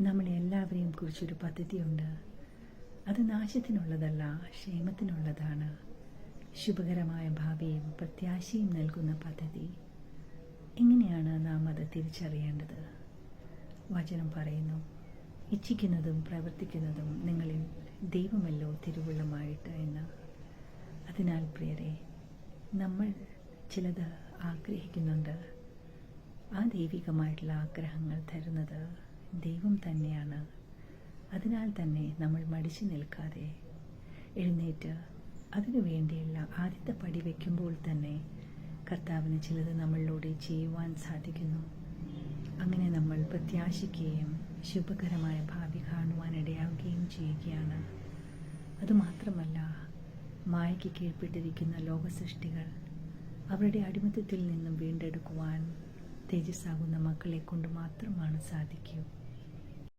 നമ്മളെ എല്ലാവരെയും കുറിച്ചൊരു പദ്ധതിയുണ്ട്. അത് നാശത്തിനുള്ളതല്ല, ക്ഷേമത്തിനുള്ളതാണ്. ശുഭകരമായ ഭാവിയും പ്രത്യാശയും നൽകുന്ന പദ്ധതി. എങ്ങനെയാണ് നാം അത് തിരിച്ചറിയേണ്ടത്? വചനം പറയുന്നു, ഇച്ഛിക്കുന്നതും പ്രവർത്തിക്കുന്നതും നിങ്ങളിൽ ദൈവമല്ലോ തിരുവുള്ളമായിട്ട് എന്ന്. അതിനാൽ പ്രിയരെ, നമ്മൾ ചിലത് ആഗ്രഹിക്കുന്നുണ്ട്. ആ ദൈവികമായിട്ടുള്ള ആഗ്രഹങ്ങൾ തരുന്നത് ദൈവം തന്നെയാണ്. അതിനാൽ തന്നെ നമ്മൾ മടിച്ചു നിൽക്കാതെ എഴുന്നേറ്റ് അതിനു വേണ്ടിയുള്ള ആദ്യത്തെ പടി വയ്ക്കുമ്പോൾ തന്നെ കർത്താവിന് ചിലത് നമ്മളിലൂടെ ചെയ്യുവാൻ സാധിക്കുന്നു. അങ്ങനെ നമ്മൾ പ്രത്യാശിക്കുകയും ശുഭകരമായ ഭാവി കാണുവാനിടയാവുകയും ചെയ്യുകയാണ്. അതുമാത്രമല്ല, മായയ്ക്ക് കീഴ്പ്പെട്ടിരിക്കുന്ന ലോകസൃഷ്ടികൾ അവരുടെ അടിമത്തത്തിൽ നിന്നും വീണ്ടെടുക്കുവാൻ തേജസ്സാകുന്ന മക്കളെ കൊണ്ട് മാത്രമാണ് സാധിക്കൂ.